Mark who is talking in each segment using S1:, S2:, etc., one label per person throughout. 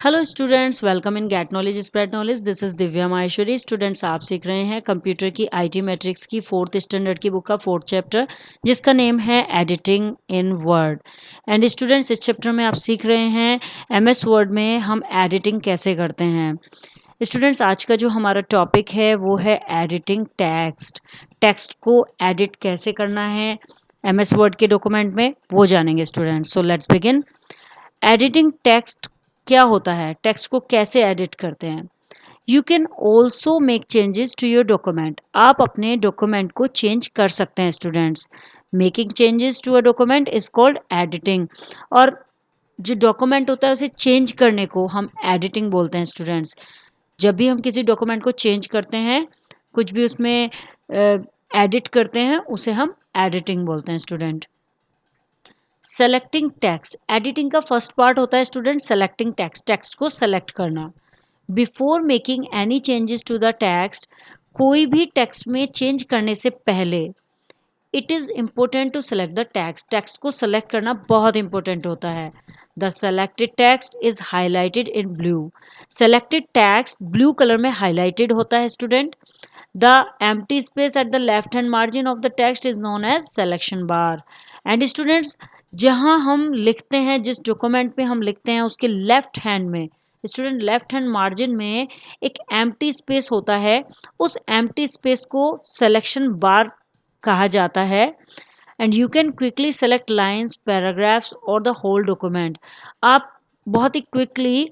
S1: Hello students, welcome in get knowledge spread knowledge. This is Divya Maheshwari. Students, आप सीख रहे हैं कंप्यूटर की आईटी मैट्रिक्स की 4th स्टैंडर्ड की बुक का 4th चैप्टर, जिसका नेम है editing in word. And students, इस चैप्टर में आप सीख रहे हैं एमएस वर्ड में हम एडिटिंग कैसे करते हैं। स्टूडेंट्स, आज का जो हमारा टॉपिक है वो है एडिटिंग टेक्स्ट। टेक्स्ट को एडिट कैसे करना है एमएस वर्ड के डॉक्यूमेंट में, वो जानेंगे students. So let's begin. Editing text क्या होता है, टेक्स्ट को कैसे एडिट करते हैं। You can also make changes to your document. आप अपने डॉक्यूमेंट को चेंज कर सकते हैं students. Making changes to a document is called editing. और जो डॉक्यूमेंट होता है उसे चेंज करने को हम एडिटिंग बोलते हैं स्टूडेंट्स। जब भी हम किसी डॉक्यूमेंट को चेंज करते हैं, कुछ भी उसमें एडिट करते हैं, उसे हम एडिटिंग बोलते हैं स्टूडेंट। सेलेक्टिंग टेक्स्ट, एडिटिंग का फर्स्ट पार्ट होता है स्टूडेंट सेलेक्टिंग टेक्स्ट, टेक्स्ट को सेलेक्ट करना। Before making any changes to the text, कोई भी टेक्स्ट में चेंज करने से पहले it is important to select the text, text को सेलेक्ट करना बहुत इंपॉर्टेंट होता है। The selected text is highlighted in blue. Selected text blue colour में हाईलाइटेड होता है student. The empty space at the left hand margin of the text is known as selection bar. And students, जहां हम लिखते हैं, जिस document में हम लिखते हैं, उसके लेफ्ट हैंड में स्टूडेंट, लेफ्ट हैंड मार्जिन में एक एम्प्टी स्पेस होता है। उस एम्प्टी स्पेस को सिलेक्शन बार कहा जाता है। And you can quickly select lines, paragraphs और द होल डॉक्यूमेंट। आप बहुत ही क्विकली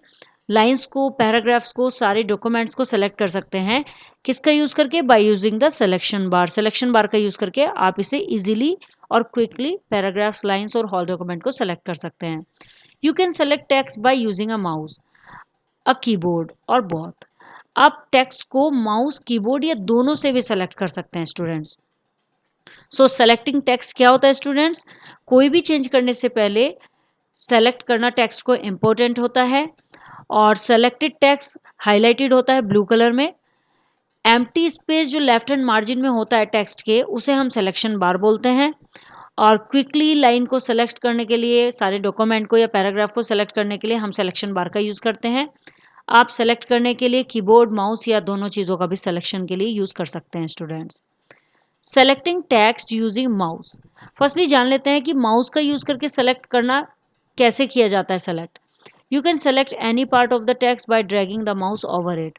S1: लाइन्स को, पैराग्राफ्स को, सारे डॉक्यूमेंट्स को सेलेक्ट कर सकते हैं। किसका यूज़ करके? By using the selection bar. Selection बार का यूज़ करके आप इसे इजीली और क्विकली पैराग्राफ्स, लाइन्स और होल डॉक्यूमेंट को सेलेक्ट कर सकते हैं। You can select text by using a mouse, a keyboard और बोथ। आप टेक्स्ट को माउस, कीबोर्ड या दोनों से भी सेलेक्ट कर सकते हैं स्टूडेंट्स। सो सेलेक्टिंग टेक्स्ट क्या होता है स्टूडेंट्स? कोई भी चेंज करने से पहले सेलेक्ट करना टेक्स्ट को इम्पोर्टेंट होता है। और सेलेक्टेड टेक्स्ट हाईलाइटेड होता है ब्लू कलर में। एम्प्टी स्पेस जो लेफ्ट हैंड मार्जिन में होता है टेक्स्ट के, उसे हम सिलेक्शन बार बोलते हैं। और क्विकली लाइन को सेलेक्ट करने के लिए, सारे डॉक्यूमेंट को या पैराग्राफ को सेलेक्ट करने के लिए हम सिलेक्शन बार का यूज़ करते हैं। आप सेलेक्ट करने के लिए कीबोर्ड, माउस या दोनों चीज़ों का भी सिलेक्शन के लिए यूज़ कर सकते हैं students. Selecting text using mouse. Firstly जान लेते हैं कि माउस का यूज़ करके सेलेक्ट करना कैसे किया जाता है select. You can select any part of the text bye dragging the mouse over it.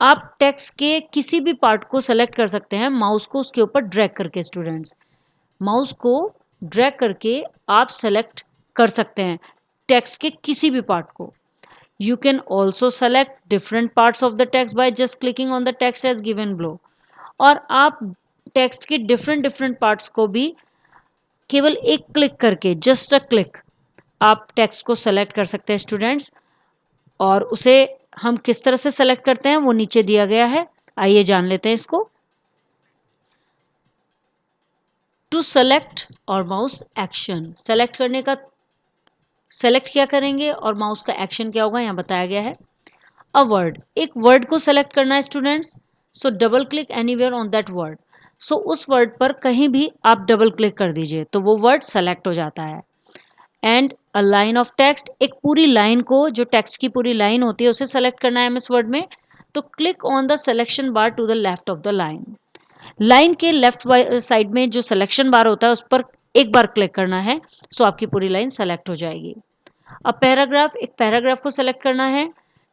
S1: आप टेक्स्ट के किसी भी पार्ट को सेलेक्ट कर सकते हैं माउस को उसके ऊपर ड्रैग करके स्टूडेंट्स। माउस को ड्रैग करके आप सेलेक्ट कर सकते हैं टेक्स्ट के किसी भी पार्ट को। You can also select different parts of the text by just clicking on the text as given below. और आप टेक्स्ट के डिफरेंट डिफरेंट पार्ट्स को भी केवल एक क्लिक करके, जस्ट अ क्लिक, आप टेक्स्ट को सेलेक्ट कर सकते हैं स्टूडेंट्स। और उसे हम किस तरह से सेलेक्ट करते हैं वो नीचे दिया गया है, आइए जान लेते हैं इसको। टू सेलेक्ट और माउस एक्शन, सेलेक्ट करने का, सेलेक्ट क्या करेंगे और माउस का एक्शन क्या होगा यहाँ बताया गया है। अ वर्ड, एक वर्ड को सेलेक्ट करना है students. So double click anywhere on that word. So उस वर्ड पर कहीं भी आप डबल क्लिक कर दीजिए तो वो वर्ड सेलेक्ट हो जाता है। And a line of text, एक पूरी लाइन को, जो टेक्स्ट की पूरी लाइन होती है, उसे सेलेक्ट करना है एमएस वर्ड में। तो click on the selection bar to the left of the line. Line के लेफ्ट साइड में जो सिलेक्शन बार होता है उस पर एक बार क्लिक करना है। सो आपकी पूरी लाइन सेलेक्ट हो जाएगी। अब पैराग्राफ, एक पैराग्राफ को सेलेक्ट करना है।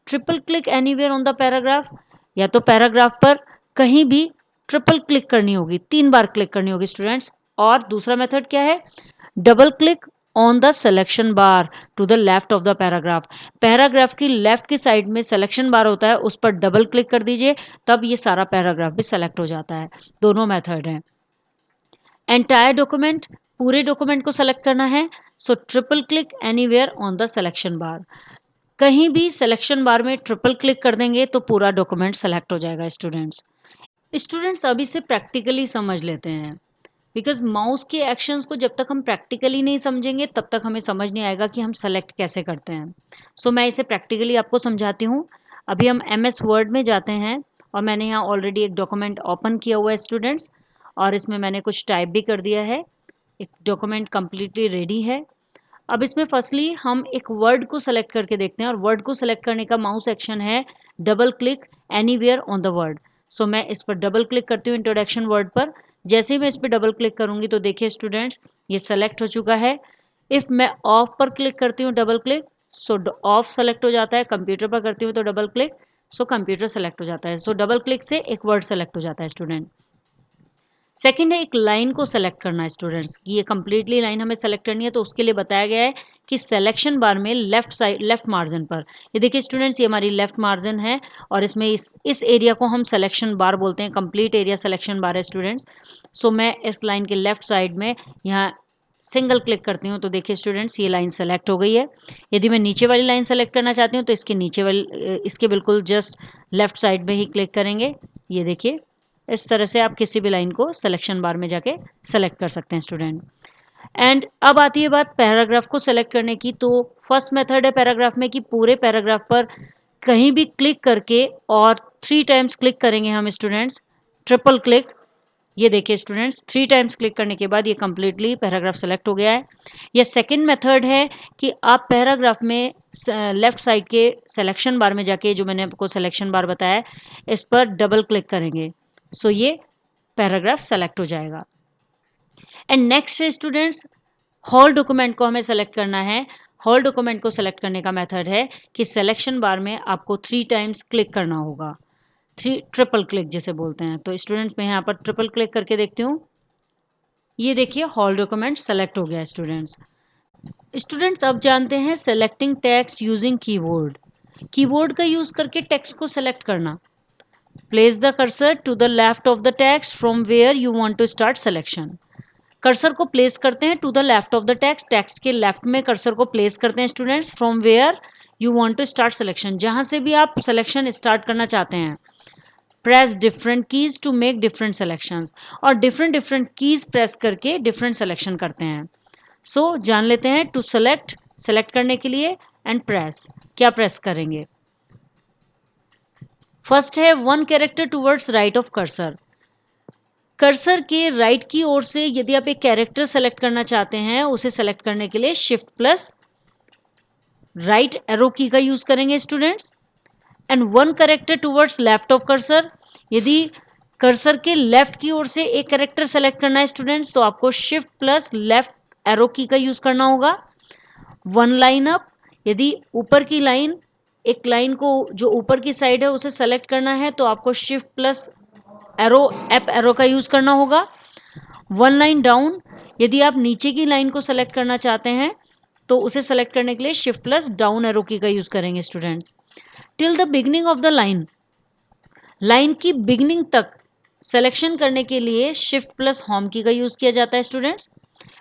S1: Triple click anywhere on the paragraph, या तो पैराग्राफ पर कहीं भी ट्रिपल क्लिक करनी होगी, 3 बार क्लिक करनी होगी स्टूडेंट्स। और दूसरा मेथड क्या है? Double click on the selection bar to the left of the paragraph. Paragraph की लेफ्ट की साइड में सिलेक्शन बार होता है, उस पर डबल क्लिक कर दीजिए, तब ये सारा पैराग्राफ भी सेलेक्ट हो जाता है। दोनों मेथड हैं। एंटायर डॉक्यूमेंट, पूरे डॉक्यूमेंट को सेलेक्ट करना है। सो triple click anywhere on the selection बार, कहीं भी सिलेक्शन बार में ट्रिपल क्लिक कर देंगे तो पूरा डॉक्यूमेंट सेलेक्ट हो जाएगा स्टूडेंट्स। स्टूडेंट्स, अभी से प्रैक्टिकली समझ लेते हैं, बिकॉज माउस के एक्शंस को जब तक हम प्रैक्टिकली नहीं समझेंगे तब तक हमें समझ नहीं आएगा कि हम सेलेक्ट कैसे करते हैं। सो मैं इसे प्रैक्टिकली आपको समझाती हूँ। अभी हम एमएस वर्ड में जाते हैं और मैंने यहाँ ऑलरेडी एक डॉक्यूमेंट ओपन किया हुआ है स्टूडेंट्स, और इसमें मैंने कुछ टाइप भी कर दिया है। एक डॉक्यूमेंट कम्प्लीटली रेडी है। अब इसमें फर्स्टली हम एक वर्ड को सेलेक्ट करके देखते हैं और वर्ड को सेलेक्ट करने का माउस एक्शन है double click anywhere on the word. So मैं इस पर डबल क्लिक करती हूँ इंट्रोडक्शन वर्ड पर। जैसे ही मैं इस पर डबल क्लिक करूंगी तो देखिए स्टूडेंट्स ये सेलेक्ट हो चुका है। इफ मैं ऑफ पर क्लिक करती हूँ double click, so of select हो जाता है। कंप्यूटर पर करती हूँ तो double click, so computer select हो जाता है। सो डबल क्लिक से एक वर्ड सेलेक्ट हो जाता है स्टूडेंट। सेकंड है एक लाइन को सेलेक्ट करना है स्टूडेंट्स की, ये कंप्लीटली लाइन हमें सेलेक्ट करनी है तो उसके लिए बताया गया है कि सिलेक्शन बार में लेफ्ट साइड लेफ्ट मार्जिन पर, ये देखिए स्टूडेंट्स ये हमारी लेफ्ट मार्जिन है और इसमें इस एरिया को हम सिलेक्शन बार बोलते हैं, कंप्लीट एरिया सिलेक्शन बार है स्टूडेंट्स। सो मैं इस लाइन के लेफ्ट साइड में यहाँ सिंगल क्लिक करती हूँ तो देखिए स्टूडेंट्स ये लाइन सेलेक्ट हो गई है। यदि मैं नीचे वाली लाइन सेलेक्ट करना चाहती हूँ तो इसके नीचे वाली इसके बिल्कुल जस्ट लेफ्ट साइड में ही क्लिक करेंगे। ये देखिए इस तरह से आप किसी भी लाइन को सिलेक्शन बार में जाके सेलेक्ट कर सकते हैं स्टूडेंट। एंड अब आती है बात पैराग्राफ को सेलेक्ट करने की। तो फर्स्ट मेथड है पैराग्राफ में कि पूरे पैराग्राफ पर कहीं भी क्लिक करके और 3 टाइम्स क्लिक करेंगे हम स्टूडेंट्स, ट्रिपल क्लिक। ये देखिए स्टूडेंट्स 3 टाइम्स क्लिक करने के बाद ये कंप्लीटली पैराग्राफ सेलेक्ट हो गया है। या सेकंड मेथड है कि आप पैराग्राफ में लेफ्ट साइड के सिलेक्शन बार में जाके, जो मैंने आपको सिलेक्शन बार बताया इस पर डबल क्लिक करेंगे, सो ये पैराग्राफ सेलेक्ट हो जाएगा। एंड नेक्स्ट है स्टूडेंट्स होल डॉक्यूमेंट को हमें सेलेक्ट करना है। होल डॉक्यूमेंट को सेलेक्ट करने का मेथड है कि सिलेक्शन बार में आपको 3 टाइम्स क्लिक करना होगा, ट्रिपल क्लिक जिसे बोलते हैं। तो स्टूडेंट्स मैं यहाँ पर ट्रिपल क्लिक करके देखती हूँ, ये देखिए होल डॉक्यूमेंट सेलेक्ट हो गया स्टूडेंट्स। स्टूडेंट्स अब जानते हैं selecting text using keyboard. Keyboard का यूज करके टेक्स्ट को सेलेक्ट करना। Place the cursor to the left of the text from where you want to start selection. Cursor को प्लेस करते हैं to the left of the text, text के left में cursor को प्लेस करते हैं students. From where you want to start selection, जहां से भी आप सिलेक्शन स्टार्ट करना चाहते हैं। Press different keys to make different selections, और डिफरेंट डिफरेंट कीज प्रेस करके डिफरेंट सिलेक्शन करते हैं। सो जान लेते हैं टू सेलेक्ट, सेलेक्ट करने के लिए, एंड प्रेस, क्या प्रेस करेंगे। फर्स्ट है 1 character towards right of cursor. Cursor के राइट की ओर से यदि आप एक कैरेक्टर सेलेक्ट करना चाहते हैं, उसे सेलेक्ट करने के लिए शिफ्ट प्लस राइट एरो की का यूज करेंगे students. And 1 character towards left of cursor, यदि कर्सर के लेफ्ट की ओर से एक कैरेक्टर सेलेक्ट करना है स्टूडेंट्स तो आपको शिफ्ट प्लस लेफ्ट एरो की का यूज करना होगा। 1 लाइन अप, यदि ऊपर की लाइन, एक लाइन को जो ऊपर की साइड है उसे सेलेक्ट करना है तो आपको shift plus arrow up arrow का यूज करना होगा। 1 लाइन डाउन, यदि आप नीचे की लाइन को सेलेक्ट करना चाहते हैं तो उसे सेलेक्ट करने के लिए शिफ्ट प्लस डाउन एरो की का यूज करेंगे students. Till the beginning of the line, line की बिगनिंग तक सिलेक्शन करने के लिए शिफ्ट प्लस होम की का यूज किया जाता है students.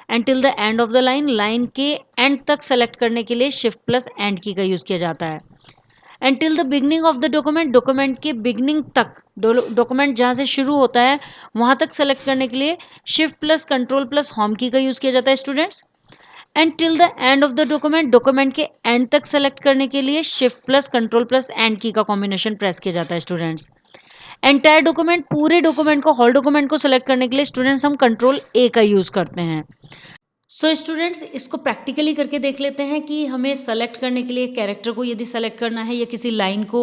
S1: And till the end of the line, line के एंड तक सेलेक्ट करने के लिए शिफ्ट प्लस एंड की का यूज किया जाता है। And till the beginning of the document, document के बिगनिंग तक, डॉक्यूमेंट जहां से शुरू होता है वहां तक सेलेक्ट करने के लिए shift plus control plus home की का यूज किया जाता है students. And till the end of the document, document के एंड तक सेलेक्ट करने के लिए shift plus control plus and की का कॉम्बिनेशन प्रेस किया जाता है स्टूडेंट्स। एंटायर डॉक्यूमेंट, पूरे डॉक्यूमेंट को, होल डॉक्यूमेंट को सेलेक्ट करने के लिए स्टूडेंट्स हम कंट्रोल ए का यूज करते हैं। सो स्टूडेंट्स इसको प्रैक्टिकली करके देख लेते हैं कि हमें सेलेक्ट करने के लिए कैरेक्टर को यदि सेलेक्ट करना है या किसी लाइन को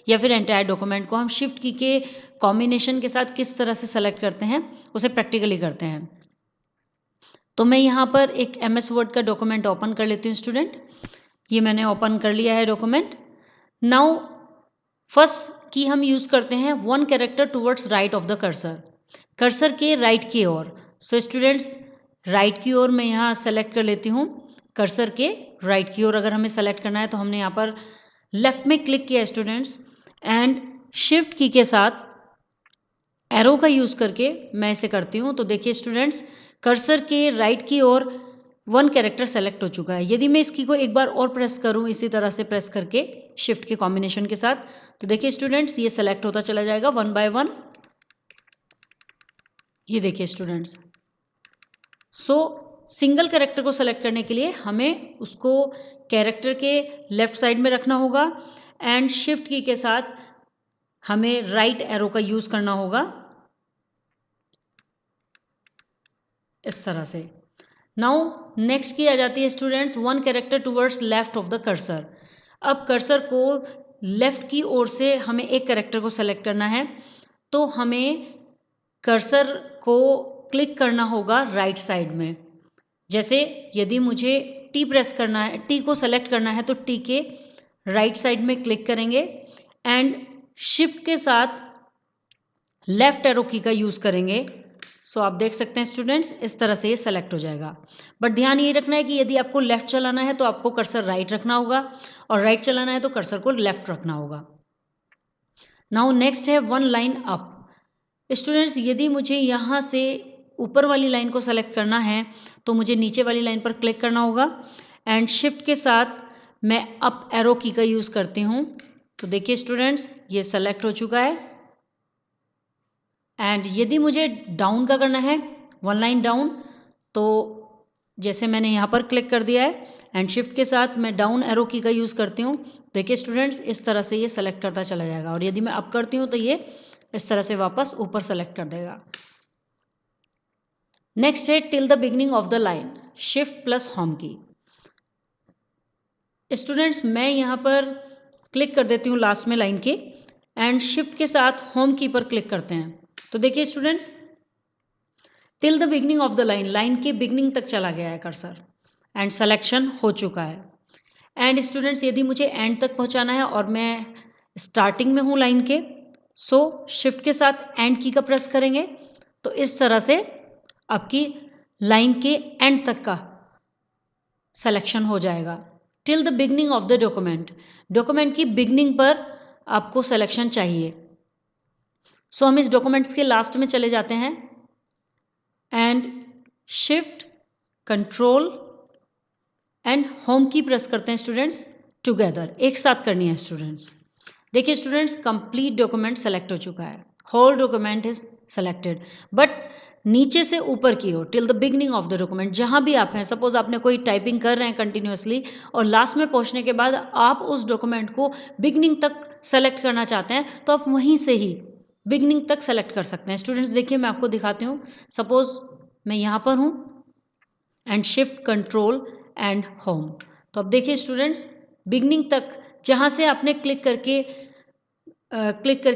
S1: या फिर एंटायर डॉक्यूमेंट को, हम शिफ्ट की के कॉम्बिनेशन के साथ किस तरह से सेलेक्ट करते हैं, उसे प्रैक्टिकली करते हैं। तो मैं यहाँ पर एक MS वर्ड का डॉक्यूमेंट ओपन कर लेती हूँ स्टूडेंट। ये मैंने ओपन कर लिया है डॉक्यूमेंट। नाउ फर्स्ट की हम यूज करते हैं 1 character towards right of the cursor, cursor के राइट की ओर। सो स्टूडेंट्स राइट की ओर मैं यहाँ सेलेक्ट कर लेती हूँ, कर्सर के राइट की ओर अगर हमें सेलेक्ट करना है तो हमने यहाँ पर लेफ्ट में क्लिक किया स्टूडेंट्स, एंड शिफ्ट की के साथ एरो का यूज करके मैं इसे करती हूँ। तो देखिए स्टूडेंट्स कर्सर के राइट की ओर 1 कैरेक्टर सेलेक्ट हो चुका है। यदि मैं इसकी को एक बार और प्रेस करूँ इसी तरह से प्रेस करके शिफ्ट के कॉम्बिनेशन के साथ, तो देखिए स्टूडेंट्स ये सेलेक्ट होता चला जाएगा 1 बाय 1। ये देखिए स्टूडेंट्स। सो सिंगल कैरेक्टर को सेलेक्ट करने के लिए हमें उसको कैरेक्टर के लेफ्ट साइड में रखना होगा एंड शिफ्ट की के साथ हमें राइट एरो का यूज करना होगा इस तरह से। नाउ नेक्स्ट की आ जाती है students one character towards left of the cursor. अब कर्सर को लेफ्ट की ओर से हमें एक कैरेक्टर को सेलेक्ट करना है, तो हमें कर्सर को क्लिक करना होगा राइट साइड में। जैसे यदि मुझे टी प्रेस करना है, टी को सेलेक्ट करना है, तो टी के राइट साइड में क्लिक करेंगे एंड शिफ्ट के साथ लेफ्ट एरो की का यूज़ करेंगे। सो आप देख सकते हैं स्टूडेंट्स, इस तरह से ये सेलेक्ट हो जाएगा। बट ध्यान ये रखना है कि यदि आपको लेफ्ट चलाना है तो आपको कर्सर राइट रखना होगा, और राइट चलाना है तो कर्सर को लेफ्ट रखना होगा। नाउ नेक्स्ट है वन लाइन अप। स्टूडेंट्स यदि मुझे यहाँ से ऊपर वाली लाइन को सेलेक्ट करना है तो मुझे नीचे वाली लाइन पर क्लिक करना होगा एंड शिफ्ट के साथ मैं अप एरो की का यूज़ करती हूँ। तो देखिए स्टूडेंट्स, ये सेलेक्ट हो चुका है। एंड यदि मुझे डाउन का करना है, वन लाइन डाउन, तो जैसे मैंने यहाँ पर क्लिक कर दिया है एंड शिफ्ट के साथ मैं डाउन एरो की का यूज़ करती हूँ। देखिए स्टूडेंट्स, इस तरह से ये सेलेक्ट करता चला जाएगा, और यदि मैं अप करती हूँ तो ये इस तरह से वापस ऊपर सेलेक्ट कर देगा। नेक्स्ट है till the beginning of the line, shift plus home की। स्टूडेंट्स मैं यहाँ पर क्लिक कर देती हूँ लास्ट में लाइन के, एंड शिफ्ट के साथ होम की पर क्लिक करते हैं। तो देखिए students, till the beginning of the line, line के बिगनिंग तक चला गया है कर्सर एंड सिलेक्शन हो चुका है। एंड स्टूडेंट्स यदि मुझे एंड तक पहुंचाना है और मैं स्टार्टिंग में हूँ लाइन के, सो शिफ्ट के साथ एंड की का प्रेस करेंगे, तो इस तरह से आपकी लाइन के एंड तक का सिलेक्शन हो जाएगा। Till the beginning of the document, document की बिगनिंग पर आपको सिलेक्शन चाहिए। सो हम इस डॉक्यूमेंट्स के लास्ट में चले जाते हैं and shift control and home की प्रेस करते हैं स्टूडेंट्स टुगेदर, एक साथ करनी है स्टूडेंट्स। देखिए स्टूडेंट्स, कंप्लीट डॉक्यूमेंट सेलेक्ट हो चुका है, whole document is selected. But नीचे से ऊपर की ओर till the beginning of the document, जहां भी आप हैं, सपोज आपने कोई टाइपिंग कर रहे हैं कंटिन्यूसली और लास्ट में पहुंचने के बाद आप उस डॉक्यूमेंट को बिगनिंग तक सेलेक्ट करना चाहते हैं, तो आप वहीं से ही बिगनिंग तक सेलेक्ट कर सकते हैं। स्टूडेंट्स देखिए, मैं आपको दिखाती हूँ। सपोज मैं यहाँ पर हूँ and shift control and home, तो अब देखिए स्टूडेंट्स, बिगनिंग तक जहाँ से आपने क्लिक करके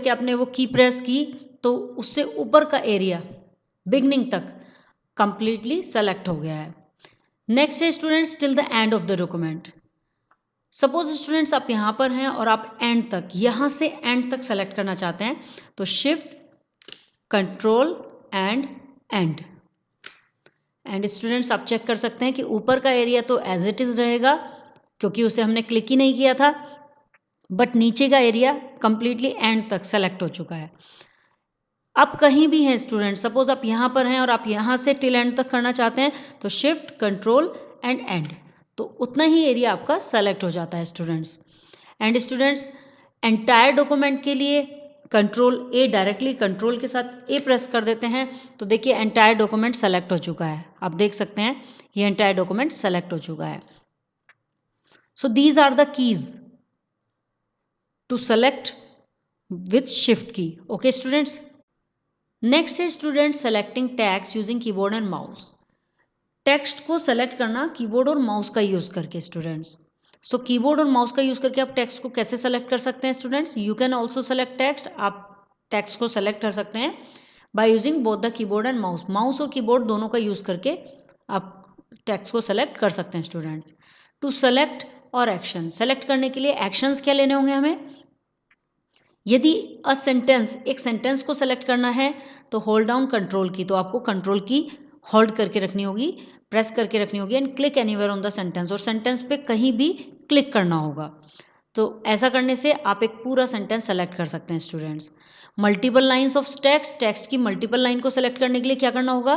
S1: आपने वो की प्रेस की, तो उससे ऊपर का एरिया बिगनिंग तक कंप्लीटली सेलेक्ट हो गया है। नेक्स्ट है students till the end of the document. Suppose students आप यहाँ पर हैं और आप एंड तक, यहाँ से एंड तक सेलेक्ट करना चाहते हैं, तो shift control and and. And students आप चेक कर सकते हैं कि ऊपर का एरिया तो एज इट इज़ रहेगा क्योंकि उसे हमने क्लिक ही नहीं किया था, बट नीचे का एरिया कंप्लीटली एंड तक सेलेक्ट हो चुका है। आप कहीं भी हैं स्टूडेंट, सपोज आप यहाँ पर हैं और आप यहाँ से टिल एंड तक करना चाहते हैं, तो शिफ्ट कंट्रोल एंड एंड, तो उतना ही एरिया आपका सेलेक्ट हो जाता है students. And students entire document के लिए कंट्रोल ए, डायरेक्टली कंट्रोल के साथ ए प्रेस कर देते हैं, तो देखिए एंटायर डॉक्यूमेंट सेलेक्ट हो चुका है। आप देख सकते हैं ये एंटायर डॉक्यूमेंट सेलेक्ट हो चुका है। So these are the keys to select with shift key. Okay students, next है student selecting text using keyboard and mouse. Text को सेलेक्ट करना कीबोर्ड और माउस का यूज करके स्टूडेंट्स। सो कीबोर्ड और माउस का यूज करके आप टेक्स्ट को कैसे सेलेक्ट कर सकते हैं students? You can also select text, आप टेक्स्ट को सेलेक्ट कर सकते हैं by using both the keyboard and mouse. Mouse और कीबोर्ड दोनों का यूज करके आप टेक्स्ट को सेलेक्ट कर सकते हैं स्टूडेंट्स। टू सेलेक्ट और एक्शन, सेलेक्ट करने के लिए एक्शंस क्या लेने होंगे हमें? यदि अ सेंटेंस, एक सेंटेंस को सेलेक्ट करना है तो होल्ड डाउन कंट्रोल की, तो आपको कंट्रोल की होल्ड करके रखनी होगी, प्रेस करके रखनी होगी and click anywhere on the sentence, और सेंटेंस पे कहीं भी क्लिक करना होगा। तो ऐसा करने से आप एक पूरा सेंटेंस सेलेक्ट कर सकते हैं students. Multiple lines of text, text की मल्टीपल लाइन को सेलेक्ट करने के लिए क्या करना होगा?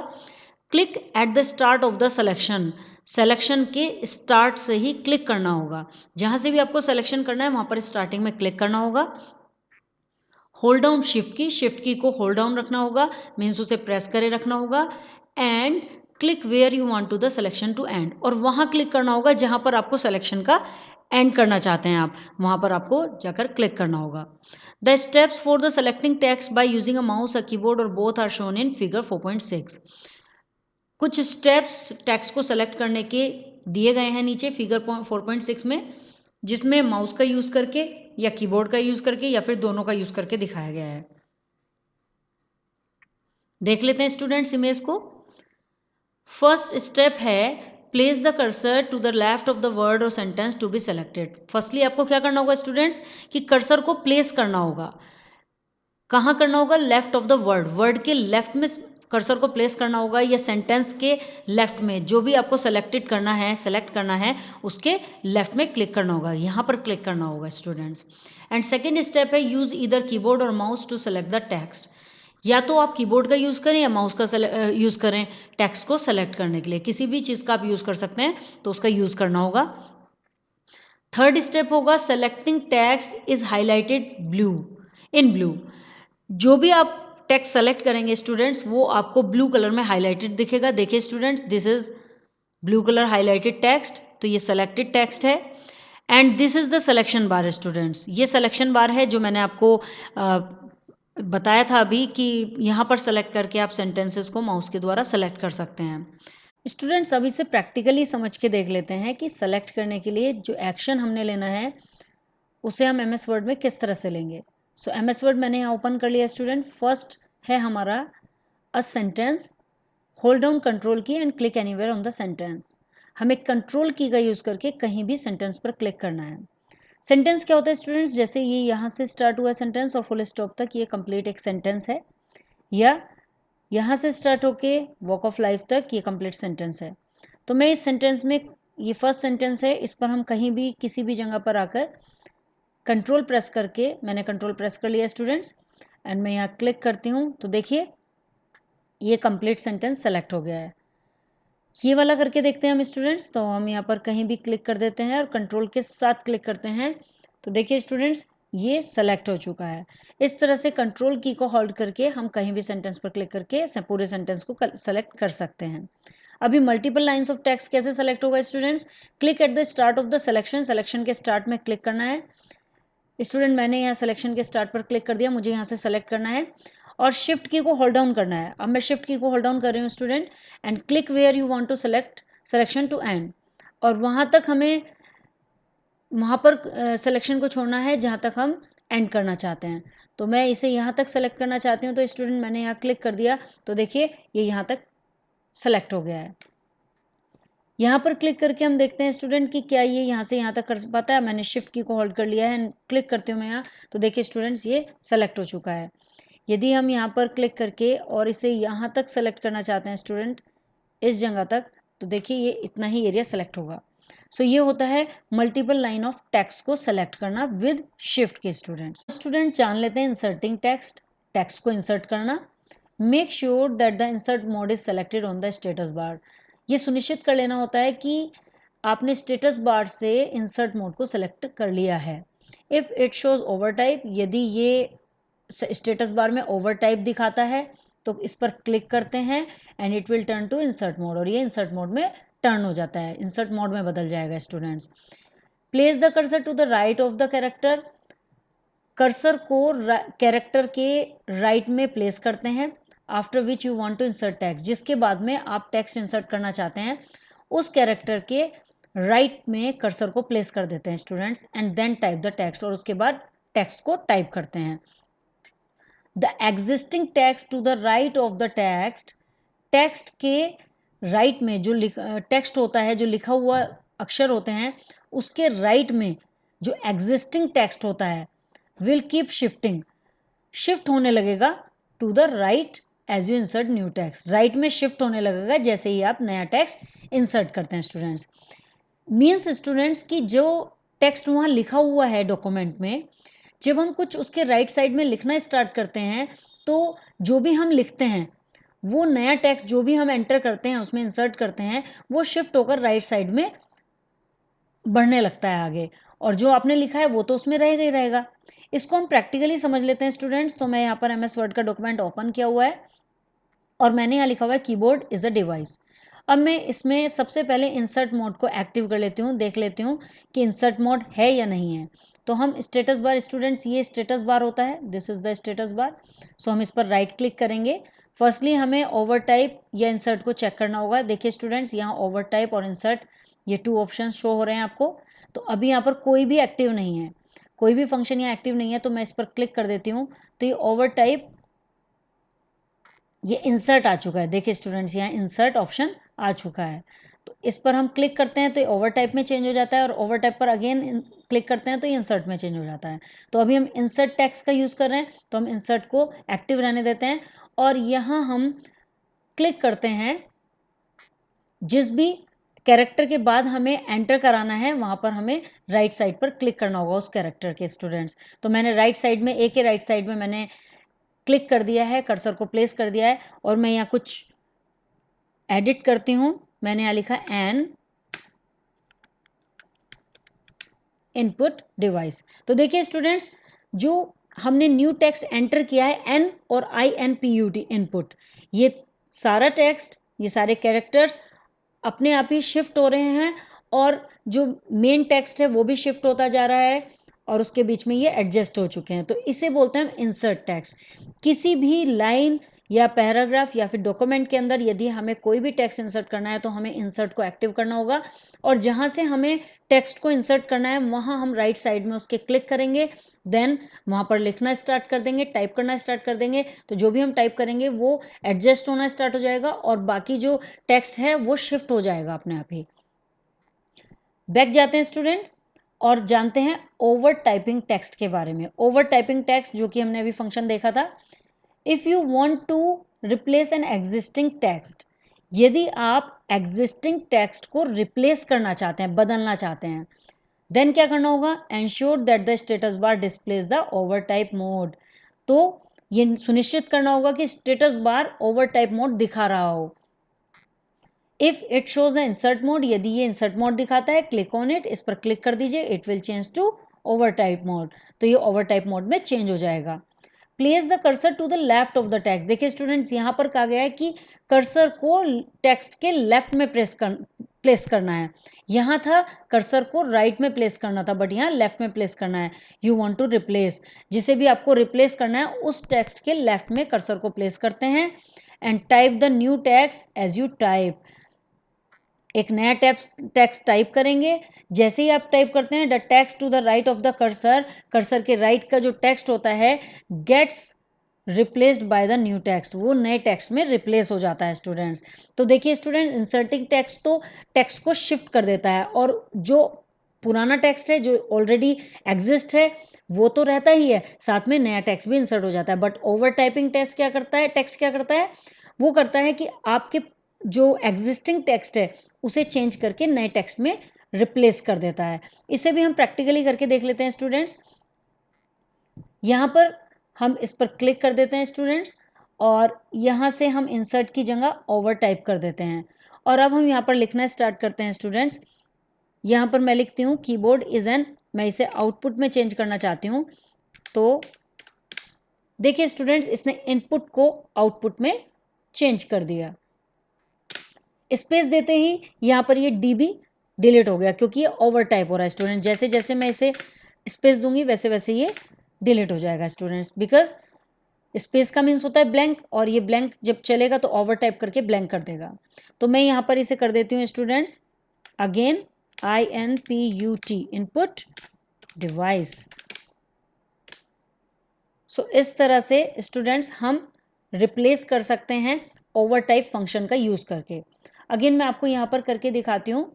S1: Click at the start of the selection, selection के स्टार्ट से ही क्लिक करना होगा। जहाँ से भी आपको सेलेक्शन करना है वहाँ पर स्टार्टिंग में क्लिक करना होगा। होल्ड डाउन शिफ्ट की को होल्ड डाउन रखना होगा, मीन्स उसे प्रेस करे रखना होगा and click where you want to the selection to end, और वहाँ क्लिक करना होगा जहाँ पर आपको सिलेक्शन का एंड करना चाहते हैं आप, वहाँ पर आपको जाकर क्लिक करना होगा। The steps for the selecting text by using a mouse, a keyboard और both are shown in figure 4.6। कुछ स्टेप्स टेक्स्ट को सेलेक्ट करने के दिए गए हैं नीचे फिगर 4.6 में, जिसमें माउस का यूज़ करके या कीबोर्ड का यूज़ करके या फिर दोनों का यूज़ करके दिखाया गया है। देख लेते हैं स्टूडेंट्स इमेज को। फर्स्ट स्टेप है place the cursor to the left of the word और sentence to be selected. Firstly आपको क्या करना होगा स्टूडेंट्स कि कर्सर को प्लेस करना होगा। कहाँ करना होगा? Left of the word, word के लेफ्ट में कर्सर को प्लेस करना होगा या सेंटेंस के लेफ्ट में, जो भी आपको सेलेक्ट करना है उसके लेफ्ट में क्लिक करना होगा, यहाँ पर क्लिक करना होगा स्टूडेंट्स। एंड सेकेंड स्टेप है यूज ईदर कीबोर्ड और mouse to select the text. या तो आप कीबोर्ड का यूज़ करें या माउस का यूज़ करें टेक्स्ट को सेलेक्ट करने के लिए, किसी भी चीज़ का आप यूज़ कर सकते हैं, तो उसका यूज़ करना होगा। थर्ड स्टेप होगा selecting text is highlighted blue in blue. जो भी आप टेक्स्ट सेलेक्ट करेंगे स्टूडेंट्स वो आपको ब्लू कलर में हाईलाइटेड दिखेगा। देखिए students, this is blue colour highlighted text, तो ये सेलेक्टेड टेक्स्ट है। And this is the selection bar students, ये सिलेक्शन बार है जो मैंने आपको बताया था अभी कि यहाँ पर सेलेक्ट करके आप सेंटेंसेस को माउस के द्वारा सेलेक्ट कर सकते हैं। स्टूडेंट्स अब इसे प्रैक्टिकली समझ के देख लेते हैं कि सेलेक्ट करने के लिए जो एक्शन हमने लेना है उसे हम एमएस वर्ड में किस तरह से लेंगे। सो एमएस वर्ड मैंने यहाँ ओपन कर लिया स्टूडेंट। फर्स्ट है हमारा a sentence, hold down control key and click anywhere on the sentence. हमें कंट्रोल की का यूज़ करके कहीं भी सेंटेंस पर क्लिक करना है। सेंटेंस क्या होता है स्टूडेंट्स? जैसे ये यहाँ से स्टार्ट हुआ सेंटेंस और फुल स्टॉप तक ये कंप्लीट एक सेंटेंस है, या यहाँ से स्टार्ट होके वॉक ऑफ लाइफ तक ये कंप्लीट सेंटेंस है। तो मैं इस सेंटेंस में, ये फर्स्ट सेंटेंस है, इस पर हम कहीं भी किसी भी जगह पर आकर कंट्रोल प्रेस करके, मैंने कंट्रोल प्रेस कर लिया स्टूडेंट्स एंड मैं यहाँ क्लिक करती हूँ तो देखिए ये कंप्लीट सेंटेंस सेलेक्ट हो गया है। ये वाला करके देखते हैं हम स्टूडेंट्स। तो हम यहाँ पर कहीं भी क्लिक कर देते हैं और कंट्रोल के साथ क्लिक करते हैं तो देखिए स्टूडेंट्स ये सेलेक्ट हो चुका है। इस तरह से कंट्रोल की को होल्ड करके हम कहीं भी सेंटेंस पर क्लिक करके पूरे सेंटेंस को सेलेक्ट कर सकते हैं। अभी मल्टीपल लाइंस ऑफ टेक्स्ट कैसे सेलेक्ट होगा students? Click at the start of the selection, selection के स्टार्ट में क्लिक करना है स्टूडेंट। मैंने यहाँ सिलेक्शन के स्टार्ट पर क्लिक कर दिया, मुझे यहाँ से सेलेक्ट करना है और शिफ्ट की को होल्ड डाउन करना है। अब मैं शिफ्ट की को होल्ड डाउन कर रही हूँ student and click where you want to select selection to end, और वहाँ तक हमें वहाँ पर सिलेक्शन को छोड़ना है जहाँ तक हम एंड करना चाहते हैं। तो मैं इसे यहाँ तक सेलेक्ट करना चाहती हूँ तो स्टूडेंट मैंने यहाँ क्लिक कर दिया तो देखिए ये यहाँ तक सेलेक्ट हो गया है। यहाँ पर क्लिक करके हम देखते हैं स्टूडेंट कि क्या ये यहाँ से यहाँ तक कर पाता है। मैंने शिफ्ट की को होल्ड कर लिया है एंड क्लिक करती हूँ मैं यहाँ तो देखिए स्टूडेंट्स ये सेलेक्ट हो चुका है। यदि हम यहाँ पर क्लिक करके और इसे यहाँ तक सेलेक्ट करना चाहते हैं स्टूडेंट इस जगह तक तो देखिए ये इतना ही एरिया सेलेक्ट होगा। सो ये होता है मल्टीपल लाइन ऑफ टेक्स्ट को सेलेक्ट करना विद शिफ्ट के स्टूडेंट्स। स्टूडेंट जान लेते हैं इंसर्टिंग टेक्स्ट, टेक्स्ट को इंसर्ट करना। Make sure that the insert mode is selected on the status बार। ये सुनिश्चित कर लेना होता है कि आपने स्टेटस बार से इंसर्ट मोड को सेलेक्ट कर लिया है। If it shows over type, यदि ये स्टेटस बार में ओवर टाइप दिखाता है तो इस पर क्लिक करते हैं and it will turn to insert mode, और ये इंसर्ट मोड में टर्न हो जाता है, इंसर्ट मोड में बदल जाएगा students. Place the cursor to the right of the character. Cursor को कैरेक्टर के राइट में प्लेस करते हैं। After which you want to insert text, जिसके बाद में आप टेक्स्ट इंसर्ट करना चाहते हैं उस कैरेक्टर के राइट में कर्सर को प्लेस कर देते हैं students and then type the text, और उसके बाद टेक्स्ट को टाइप करते हैं। The existing text to the right of the text, text के राइट में जो टेक्स्ट होता है, जो लिखा हुआ अक्षर होते हैं उसके राइट में जो एग्जिस्टिंग टेक्स्ट होता है विल कीप शिफ्टिंग, शिफ्ट होने लगेगा to the right as you insert new text, right में शिफ्ट होने लगेगा जैसे ही आप नया टेक्स्ट इंसर्ट करते हैं स्टूडेंट्स। मीन्स स्टूडेंट्स कि जो टेक्स्ट वहाँ लिखा हुआ है डॉक्यूमेंट में, जब हम कुछ उसके राइट साइड में लिखना स्टार्ट करते हैं तो जो भी हम लिखते हैं वो नया टेक्स्ट जो भी हम एंटर करते हैं उसमें इंसर्ट करते हैं वो शिफ्ट होकर राइट साइड में बढ़ने लगता है आगे, और जो आपने लिखा है वो तो उसमें रहेगा ही रहेगा। इसको हम प्रैक्टिकली समझ लेते हैं स्टूडेंट्स। तो मैं यहाँ पर एमएस वर्ड का डॉक्यूमेंट ओपन किया हुआ है और मैंने यहाँ लिखा हुआ है कीबोर्ड इज अ डिवाइस। अब मैं इसमें सबसे पहले इंसर्ट मोड को एक्टिव कर लेती हूँ, देख लेती हूँ कि इंसर्ट मोड है या नहीं है। तो हम स्टेटस बार स्टूडेंट्स, ये स्टेटस बार होता है, this is the status bar. So हम इस पर राइट क्लिक करेंगे, फर्स्टली हमें ओवर टाइप या इंसर्ट को चेक करना होगा। देखिए स्टूडेंट्स, यहाँ ओवर टाइप और इंसर्ट ये 2 ऑप्शन शो हो रहे हैं आपको। तो अभी यहाँ पर कोई भी एक्टिव नहीं है, कोई भी फंक्शन यहाँ एक्टिव नहीं है, तो मैं इस पर क्लिक कर देती हूँ। तो ये ओवर टाइप, ये इंसर्ट आ चुका है। देखिए स्टूडेंट्स, यहाँ इंसर्ट ऑप्शन आ चुका है। तो इस पर हम क्लिक करते हैं तो ये ओवर टाइप में चेंज हो जाता है, और ओवर टाइप पर अगेन क्लिक करते हैं तो ये इंसर्ट में चेंज हो जाता है। तो अभी हम इंसर्ट टेक्स्ट का यूज़ कर रहे हैं, तो हम इंसर्ट को एक्टिव रहने देते हैं, और यहाँ हम क्लिक करते हैं जिस भी कैरेक्टर के बाद हमें एंटर कराना है वहाँ पर हमें राइट साइड पर क्लिक करना होगा उस कैरेक्टर के स्टूडेंट्स। तो मैंने राइट साइड में, ए के राइट साइड में मैंने क्लिक कर दिया है, कर्सर को प्लेस कर दिया है, और मैं यहाँ कुछ एडिट करती हूँ। मैंने यहाँ लिखा एन इनपुट डिवाइस। तो देखिए स्टूडेंट्स, जो हमने न्यू टेक्स्ट एंटर किया है एन और INPUT इनपुट, ये सारा टेक्स्ट, ये सारे कैरेक्टर्स अपने आप ही शिफ्ट हो रहे हैं, और जो मेन टेक्स्ट है वो भी शिफ्ट होता जा रहा है, और उसके बीच में ये एडजस्ट हो चुके हैं। तो इसे बोलते हैं इंसर्ट टेक्स्ट। किसी भी लाइन या पैराग्राफ या फिर डॉक्यूमेंट के अंदर यदि हमें कोई भी टेक्स्ट इंसर्ट करना है तो हमें इंसर्ट को एक्टिव करना होगा, और जहां से हमें टेक्स्ट को इंसर्ट करना है वहां हम राइट साइड में उसके क्लिक करेंगे, देन वहां पर लिखना स्टार्ट कर देंगे, टाइप करना स्टार्ट कर देंगे। तो जो भी हम टाइप करेंगे वो एडजस्ट होना स्टार्ट हो जाएगा, और बाकी जो टेक्स्ट है वो शिफ्ट हो जाएगा अपने आप ही। बैक जाते हैं स्टूडेंट, और जानते हैं ओवर टाइपिंग टेक्स्ट के बारे में। ओवर टाइपिंग टेक्स्ट, जो कि हमने अभी फंक्शन देखा था। If you want to replace an existing text, यदि आप एग्जिस्टिंग टेक्स्ट को रिप्लेस करना चाहते हैं, बदलना चाहते हैं, देन क्या करना होगा, ensure that the status bar displays the over type mode. तो ये सुनिश्चित करना होगा कि status bar over type mode दिखा रहा हो। If it shows insert mode, यदि ये इंसर्ट मोड दिखाता है, क्लिक ऑन इट, इस पर क्लिक कर दीजिए, it will change to overtype mode. तो ये ओवर टाइप मोड में चेंज हो जाएगा। Place the cursor to the left of the text. देखिए स्टूडेंट्स, यहाँ पर कहा गया है कि कर्सर को टेक्स्ट के लेफ्ट में प्लेस करना है। यहाँ था कर्सर को राइट में प्लेस करना था, बट यहाँ लेफ्ट में प्लेस करना है। यू वांट टू रिप्लेस, जिसे भी आपको रिप्लेस करना है उस टेक्स्ट के लेफ्ट में कर्सर को प्लेस करते हैं, and type the new text as you type. एक नया टेक्स्ट टाइप करेंगे। जैसे ही आप टाइप करते हैं, the text to the right of the cursor, cursor के राइट का जो टेक्स्ट होता है gets replaced by the new text, वो नए टेक्स्ट में रिप्लेस हो जाता है स्टूडेंट्स। तो देखिए स्टूडेंट, इंसर्टिंग टेक्स्ट तो टेक्स्ट को शिफ्ट कर देता है, और जो पुराना टेक्स्ट है जो ऑलरेडी एग्जिस्ट है वो तो रहता ही है, साथ में नया टेक्स्ट भी इंसर्ट हो जाता है। बट ओवर टाइपिंग टेक्स्ट क्या करता है, वो करता है कि आपके जो एग्जिस्टिंग टेक्स्ट है उसे चेंज करके नए टेक्स्ट में रिप्लेस कर देता है। इसे भी हम प्रैक्टिकली करके देख लेते हैं स्टूडेंट्स। यहाँ पर हम इस पर क्लिक कर देते हैं स्टूडेंट्स, और यहाँ से हम इंसर्ट की जगह ओवर टाइप कर देते हैं, और अब हम यहाँ पर लिखना स्टार्ट करते हैं स्टूडेंट्स। यहाँ पर मैं लिखती हूँ कीबोर्ड इज एन, मैं इसे आउटपुट में चेंज करना चाहती हूँ। तो देखिए स्टूडेंट्स, इसने इनपुट को आउटपुट में चेंज कर दिया। स्पेस देते ही यहाँ पर ये DB डिलीट हो गया, क्योंकि ये ओवर टाइप हो रहा है स्टूडेंट। जैसे जैसे मैं इसे स्पेस दूंगी वैसे वैसे ये डिलीट हो जाएगा स्टूडेंट्स, बिकॉज स्पेस का मीन्स होता है ब्लैंक, और ये ब्लैंक जब चलेगा तो ओवर टाइप करके ब्लैंक कर देगा। तो मैं यहाँ पर इसे कर देती हूँ students again INPUT input device. So इस तरह से स्टूडेंट्स हम रिप्लेस कर सकते हैं ओवर टाइप फंक्शन का यूज करके। अगेन मैं आपको यहाँ पर करके दिखाती हूँ।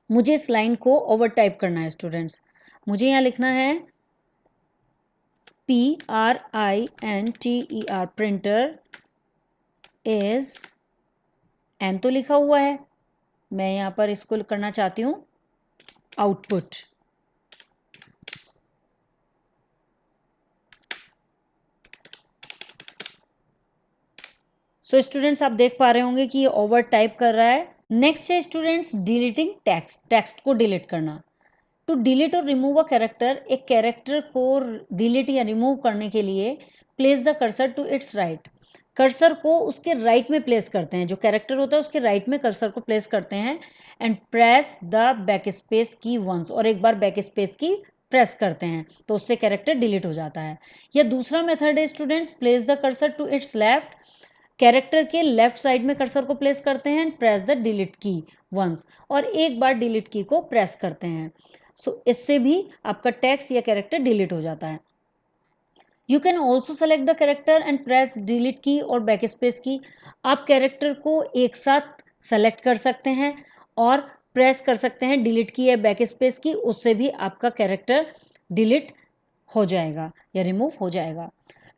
S1: मुझे इस लाइन को ओवर टाइप करना है स्टूडेंट्स। मुझे यहाँ लिखना है PRINTER, प्रिंटर इज, एन तो लिखा हुआ है, मैं यहाँ पर इसको करना चाहती हूँ आउटपुट। सो स्टूडेंट्स, आप देख पा रहे होंगे कि ये ओवर टाइप कर रहा है। नेक्स्ट है स्टूडेंट्स डिलीटिंग टेक्स्ट को डिलीट करना। टू डिलीट और रिमूव अ कैरेक्टर, एक कैरेक्टर को डिलीट या रिमूव करने के लिए place the cursor to its right, cursor को उसके राइट में प्लेस करते हैं। जो कैरेक्टर होता है उसके राइट में कर्सर को प्लेस करते हैं, and press the back space की वंस, और एक बार बैक स्पेस की प्रेस करते हैं तो उससे कैरेक्टर डिलीट हो जाता है। या दूसरा मेथड है students, place the cursor to its left, character के लेफ्ट साइड में कर्सर को प्लेस करते हैं and press the delete key once, और एक बार डिलीट की को प्रेस करते हैं। सो इससे भी आपका टेक्स्ट या कैरेक्टर डिलीट हो जाता है। You can also select the character and press delete की और बैक स्पेस की। आप कैरेक्टर को एक साथ सेलेक्ट कर सकते हैं और प्रेस कर सकते हैं डिलीट की या बैक स्पेस की, उससे भी आपका कैरेक्टर डिलीट हो जाएगा या रिमूव हो जाएगा।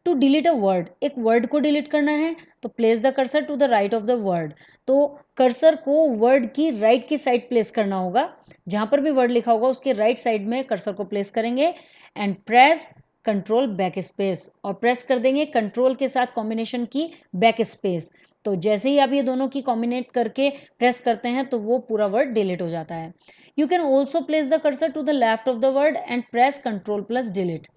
S1: टू डिलीट अ वर्ड, एक वर्ड को डिलीट करना है तो place the cursor to the right of the word, तो कर्सर को वर्ड की राइट की साइड प्लेस करना होगा। जहां पर भी वर्ड लिखा होगा उसके राइट साइड में कर्सर को प्लेस करेंगे and press control backspace, और प्रेस कर देंगे कंट्रोल के साथ कॉम्बिनेशन की बैक स्पेस। तो जैसे ही आप ये दोनों की कॉम्बिनेट करके प्रेस करते हैं तो वो पूरा वर्ड डिलीट हो जाता है। You can also place the cursor to the left of the word and press control plus delete.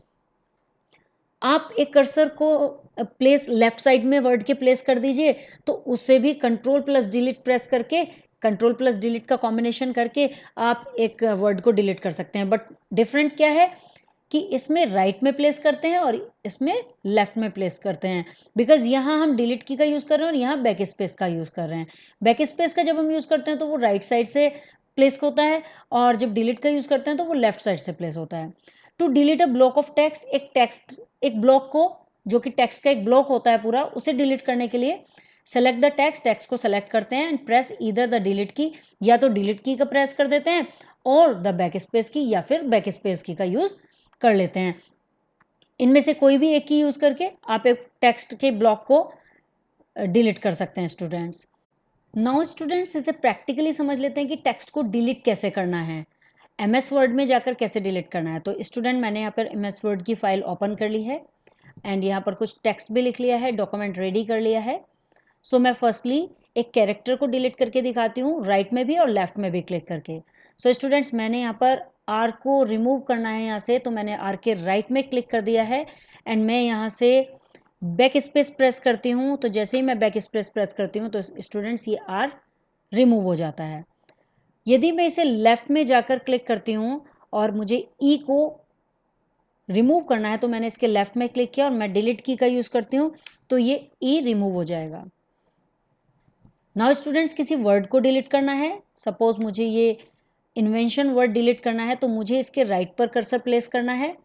S1: आप एक कर्सर को प्लेस लेफ्ट साइड में वर्ड के प्लेस कर दीजिए, तो उससे भी कंट्रोल प्लस डिलीट प्रेस करके, कंट्रोल प्लस डिलीट का कॉम्बिनेशन करके आप एक वर्ड को डिलीट कर सकते हैं। बट डिफरेंट क्या है कि इसमें राइट में प्लेस करते हैं और इसमें लेफ्ट में प्लेस करते हैं, बिकॉज यहाँ हम डिलीट की का यूज़ कर रहे हैं और यहाँ बैक स्पेस का यूज़ कर रहे हैं। बैक स्पेस का जब हम यूज़ करते हैं तो वो राइट साइड से प्लेस होता है, और जब डिलीट का यूज़ करते हैं तो वो लेफ्ट साइड से प्लेस होता है। To delete a block of text, एक ब्लॉक को, जो कि टेक्स्ट का एक ब्लॉक होता है पूरा, उसे डिलीट करने के लिए सेलेक्ट द टेक्स्ट को सेलेक्ट करते हैं and press either the delete की, या तो डिलीट की का प्रेस कर देते हैं और द बैक स्पेस की, या फिर बैक स्पेस की का यूज़ कर लेते हैं। इनमें से कोई भी एक की यूज़ करके आप एक टेक्स्ट के ब्लॉक को डिलीट कर सकते हैं स्टूडेंट्स। नाउ स्टूडेंट्स इसे प्रैक्टिकली समझ लेते हैं कि टेक्स्ट को डिलीट कैसे करना है, एमएस वर्ड में जाकर कैसे डिलीट करना है। तो स्टूडेंट मैंने यहाँ पर एमएस वर्ड की फाइल ओपन कर ली है एंड यहाँ पर कुछ टेक्स्ट भी लिख लिया है, डॉक्यूमेंट रेडी कर लिया है। सो मैं फर्स्टली एक कैरेक्टर को डिलीट करके दिखाती हूँ, राइट में भी और लेफ्ट में भी क्लिक करके। सो स्टूडेंट्स मैंने यहाँ पर आर को रिमूव करना है यहाँ से, तो मैंने आर के राइट में क्लिक कर दिया है एंड मैं यहाँ से बैक स्पेस प्रेस करती हूँ। तो जैसे ही मैं बैक स्पेस प्रेस करती हूँ तो स्टूडेंट्स ये आर रिमूव हो जाता है। यदि मैं इसे लेफ्ट में जाकर क्लिक करती हूँ और मुझे ई को रिमूव करना है तो मैंने इसके लेफ्ट में क्लिक किया और मैं डिलीट की का यूज़ करती हूँ, तो ये ई रिमूव हो जाएगा। नाउ स्टूडेंट्स किसी वर्ड को डिलीट करना है, सपोज मुझे ये इन्वेंशन वर्ड डिलीट करना है, तो मुझे इसके राइट पर कर्सर प्लेस करना है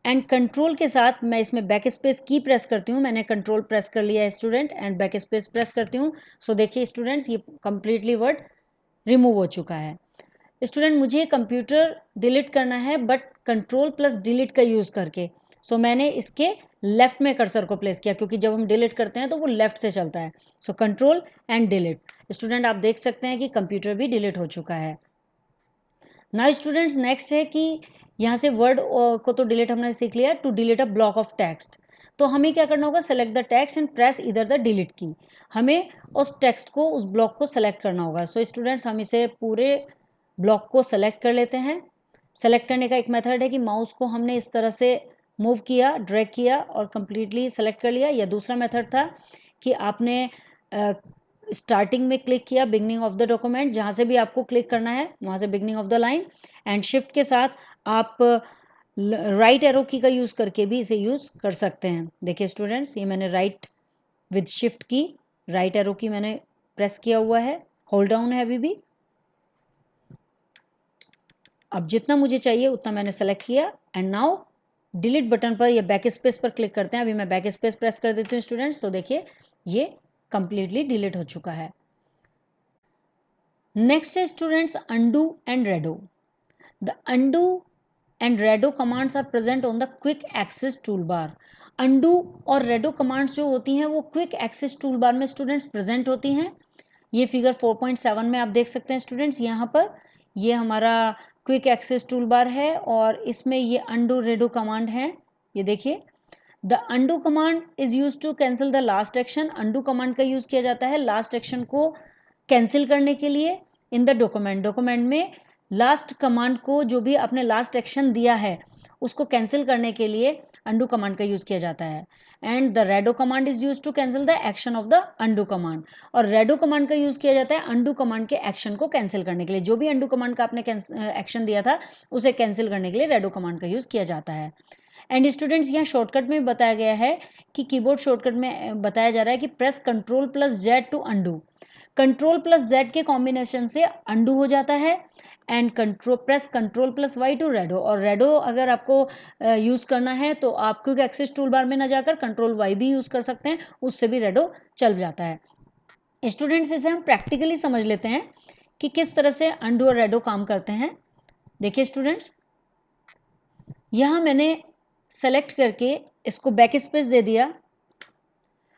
S1: एंड कंट्रोल के साथ मैं इसमें बैक स्पेस की प्रेस करती हूँ। मैंने कंट्रोल प्रेस कर लिया है student and back space press करती हूँ। सो देखिए स्टूडेंट्स ये कंप्लीटली वर्ड रिमूव हो चुका है। स्टूडेंट मुझे कंप्यूटर डिलीट करना है बट कंट्रोल प्लस डिलीट का यूज़ करके। सो मैंने इसके लेफ्ट में कर्सर को प्लेस किया, क्योंकि जब हम डिलीट करते हैं तो वो लेफ्ट से चलता है। So control and delete. Student आप देख सकते हैं कि कंप्यूटर भी डिलीट हो चुका है। नाउ स्टूडेंट्स नेक्स्ट है कि यहाँ से वर्ड को तो डिलीट हमने सीख लिया। To delete a block of text, तो हमें क्या करना होगा, select the text and press इधर द डिलीट की। हमें उस टेक्स्ट को, उस ब्लॉक को सेलेक्ट करना होगा। सो स्टूडेंट्स हम इसे पूरे ब्लॉक को सेलेक्ट कर लेते हैं। सेलेक्ट करने का एक मेथड है कि माउस को हमने इस तरह से मूव किया, ड्रैग किया और कंप्लीटली सेलेक्ट कर लिया, या दूसरा मेथड था कि आपने स्टार्टिंग में क्लिक किया, बिगनिंग ऑफ द डॉक्यूमेंट, जहाँ से भी आपको क्लिक करना है वहाँ से beginning of the line, and shift के साथ आप राइट एरो की का यूज़ करके भी इसे यूज़ कर सकते हैं। देखिए स्टूडेंट्स ये मैंने राइट विद शिफ्ट की, राइट एरो की मैंने प्रेस किया हुआ है, होल्ड डाउन है अभी भी। अब जितना मुझे चाहिए उतना मैंने सेलेक्ट किया एंड नाउ डिलीट बटन पर या बैक स्पेस पर क्लिक करते हैं। अभी मैं बैक स्पेस प्रेस कर देती हूँ स्टूडेंट्स, तो देखिए ये कंप्लीटली डिलीट हो चुका है। नेक्स्ट है students undo and redo. The undo and redo commands are present on the quick access tool bar. Undo और रेडो कमांड्स जो होती हैं वो क्विक एक्सेस टूल बार में स्टूडेंट्स प्रेजेंट होती हैं। ये फिगर 4.7 में आप देख सकते हैं स्टूडेंट्स, यहाँ पर ये हमारा क्विक एक्सेस टूल बार है और इसमें ये अंडू रेडो कमांड है। ये देखिए the undo command is use to cancel the last action. Undo command का यूज किया जाता है लास्ट एक्शन को कैंसिल करने के लिए इन द डॉक्यूमेंट में लास्ट कमांड को, जो भी आपने लास्ट एक्शन दिया है उसको कैंसिल करने के लिए अंडू कमांड का यूज किया जाता है। And the redo command is use to cancel the action of the undo command. और रेडो कमांड का यूज किया जाता है अंडू कमांड के एक्शन को कैंसिल करने के लिए। जो भी अंडू कमांड का आपने एक्शन दिया था उसे कैंसिल करने के लिए रेडो कमांड का यूज किया जाता है। एंड स्टूडेंट्स यहाँ शॉर्टकट में बताया गया है कि कीबोर्ड शॉर्टकट में बताया जा रहा है कि press control plus Z to undo. Control plus Z के कॉम्बिनेशन से अंडू हो जाता है and press control plus Y to redo. और रेडो अगर आपको यूज़ करना है तो आप क्विक एक्सेस टूल बार में ना जाकर कंट्रोल वाई भी यूज़ कर सकते हैं, उससे भी रेडो चल जाता है। स्टूडेंट्स इसे हम प्रैक्टिकली समझ लेते हैं कि किस तरह से अंडू और रेडो काम करते हैं। देखिए स्टूडेंट्स, यहाँ मैंने सेलेक्ट करके इसको बैक स्पेस दे दिया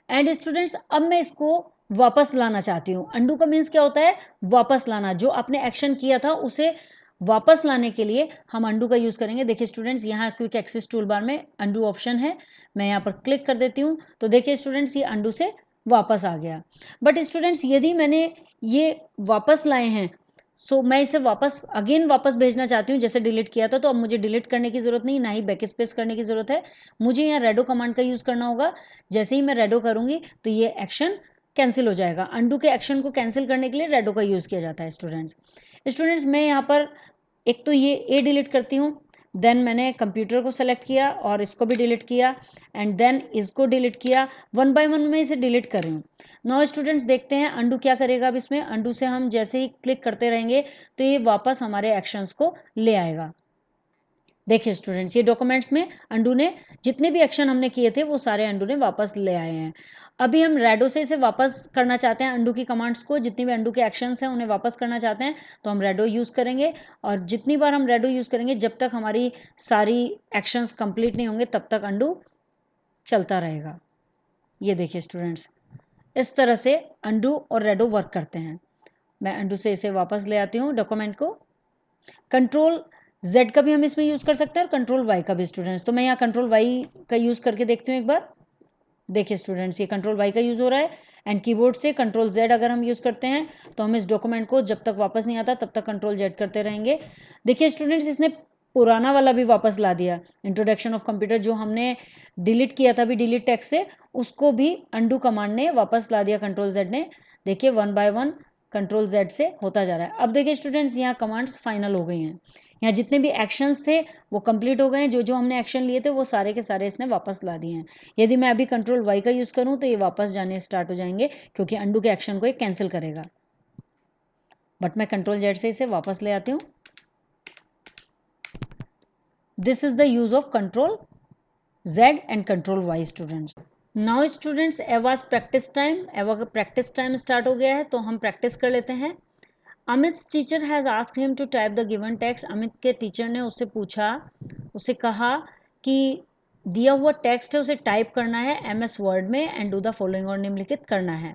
S1: एंड स्टूडेंट्स अब मैं इसको वापस लाना चाहती हूँ। अंडू का मीन्स क्या होता है? वापस लाना। जो आपने एक्शन किया था उसे वापस लाने के लिए हम अंडू का यूज़ करेंगे। देखिए स्टूडेंट्स, यहाँ क्विक एक्सेस टूल बार में अंडू ऑप्शन है, मैं यहाँ पर क्लिक कर देती हूँ तो देखिए स्टूडेंट्स ये अंडू से वापस आ गया। बट स्टूडेंट्स यदि मैंने ये वापस लाए हैं सो मैं इसे वापस अगेन वापस भेजना चाहती हूँ जैसे डिलीट किया था, तो अब मुझे डिलीट करने की ज़रूरत नहीं, ना ही बैक स्पेस करने की ज़रूरत है। मुझे यहाँ रेडो कमांड का यूज़ करना होगा। जैसे ही मैं रेडो करूँगी तो ये एक्शन कैंसिल हो जाएगा। अंडू के एक्शन को कैंसिल करने के लिए रेडो का यूज़ किया जाता है स्टूडेंट्स मैं यहाँ पर एक तो ये ए डिलीट करती हूँ, देन मैंने कंप्यूटर को सेलेक्ट किया और इसको भी डिलीट किया एंड देन इसको डिलीट किया। वन बाय वन मैं इसे डिलीट कर रही हूँ। नाउ स्टूडेंट्स देखते हैं अंडू क्या करेगा। अब इसमें अंडू से हम जैसे ही क्लिक करते रहेंगे तो ये वापस हमारे एक्शंस को ले आएगा। देखिए स्टूडेंट्स, ये डॉक्यूमेंट्स में अंडू ने जितने भी एक्शन हमने किए थे वो सारे अंडू ने वापस ले आए हैं। अभी हम रेडो से इसे वापस करना चाहते हैं, अंडू की कमांड्स को, जितनी भी अंडू के एक्शंस हैं उन्हें वापस करना चाहते हैं तो हम रेडो यूज़ करेंगे। और जितनी बार हम रेडो यूज़ करेंगे जब तक हमारी सारी एक्शंस कंप्लीट नहीं होंगे तब तक अंडू चलता रहेगा। ये देखिए स्टूडेंट्स, इस तरह से अंडू और रेडो वर्क करते हैं। मैं अंडू से इसे वापस ले आती हूँ डॉक्यूमेंट को। कंट्रोल जेड का भी हम इसमें यूज़ कर सकते हैं और कंट्रोल वाई का भी स्टूडेंट्स। तो मैं यहाँ कंट्रोल वाई का यूज़ करके देखती हूँ एक बार। देखिए स्टूडेंट्स, ये कंट्रोल वाई का यूज़ हो रहा है एंड कीबोर्ड से कंट्रोल जेड अगर हम यूज़ करते हैं तो हम इस डॉक्यूमेंट को जब तक वापस नहीं आता तब तक कंट्रोल जेड करते रहेंगे। देखिए स्टूडेंट्स, इसने पुराना वाला भी वापस ला दिया। इंट्रोडक्शन ऑफ कंप्यूटर जो हमने डिलीट किया था अभी डिलीट टेक्स्ट से, उसको भी अंडू कमांड ने वापस ला दिया कंट्रोल जेड ने। देखिए one by one control Z से होता जा रहा है। अब देखिए स्टूडेंट्स, यहाँ कमांड्स फाइनल हो गई हैं। यहाँ जितने भी एक्शंस थे वो कंप्लीट हो गए हैं। जो जो हमने एक्शन लिए थे वो सारे के सारे इसने वापस ला दिए हैं। यदि मैं अभी कंट्रोल वाई का यूज़ करूँ तो ये वापस जाने स्टार्ट हो जाएंगे क्योंकि अंडू के एक्शन को ये कैंसिल करेगा। बट मैं कंट्रोल जेड से इसे वापस ले आती हूँ। This is the use of control Z and control Y students. Now students, एवाज प्रैक्टिस टाइम। एवा का प्रैक्टिस टाइम स्टार्ट हो गया है तो हम प्रैक्टिस कर लेते हैं। Amit teacher has asked him to type the given text. Amit के टीचर ने उससे पूछा, उसे कहा कि दिया हुआ टेक्स्ट है उसे टाइप करना है MS वर्ड में एंड डू द फॉलोइंग और निम्नलिखित करना है।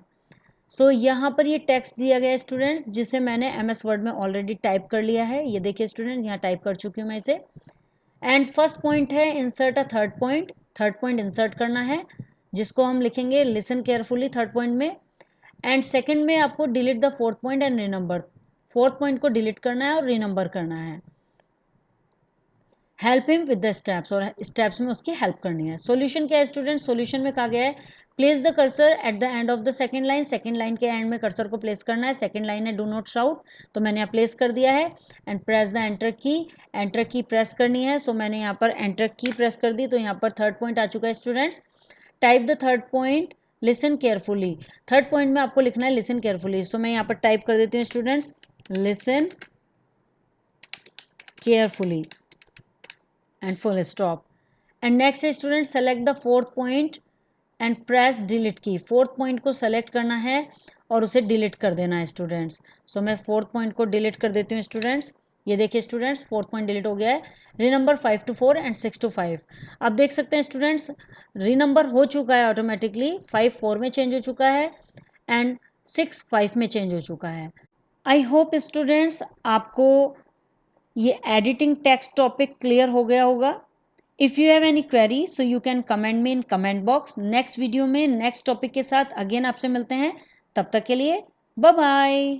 S1: सो यहाँ पर ये टेक्स्ट दिया गया है स्टूडेंट्स जिसे मैंने MS वर्ड में ऑलरेडी टाइप कर लिया है। ये देखिए स्टूडेंट, यहाँ टाइप कर चुकी हूँ मैं इसे। एंड फर्स्ट पॉइंट है insert a third point. Third point insert करना है जिसको हम लिखेंगे लिसन केयरफुली थर्ड पॉइंट में। एंड सेकंड में आपको delete the fourth point and renumber. Fourth point को डिलीट करना है और रीनंबर करना है। Help him with the steps, और स्टेप्स में उसकी हेल्प करनी है। सॉल्यूशन क्या है स्टूडेंट? सॉल्यूशन में कहा गया है place the cursor at the end of the second line. Second line के एंड में कर्सर को प्लेस करना है। सेकंड लाइन है डू नॉट शाउट, तो मैंने यहाँ प्लेस कर दिया है। एंड प्रेस द एंटर की। एंटर की प्रेस करनी है, सो मैंने यहाँ पर एंटर की प्रेस कर दी तो यहाँ पर थर्ड पॉइंट आ चुका है students. Type the third point, listen carefully. Third point में आपको लिखना है लिसन केयरफुली, सो मैं यहाँ पर टाइप कर देती हूँ students listen carefully and full stop. And next student select the fourth point and press delete की। फोर्थ पॉइंट को सेलेक्ट करना है और उसे डिलीट कर देना है स्टूडेंट्स। सो मैं फोर्थ पॉइंट को डिलीट कर देती हूँ स्टूडेंट्स। ये देखिए स्टूडेंट्स, फोर्थ पॉइंट डिलीट हो गया है। रीनंबर 5 to 4 एंड 6 to 5। अब देख सकते हैं स्टूडेंट्स, रीनंबर हो चुका है ऑटोमेटिकली। 5 4 में चेंज हो चुका है एंड 6 5 में चेंज हो चुका है। आई होप स्टूडेंट्स आपको ये एडिटिंग टेक्स्ट टॉपिक क्लियर हो गया होगा। If you have any query so you can comment me in comment box. Next video में नेक्स्ट टॉपिक के साथ अगेन आपसे मिलते हैं, तब तक के लिए बाय बाय।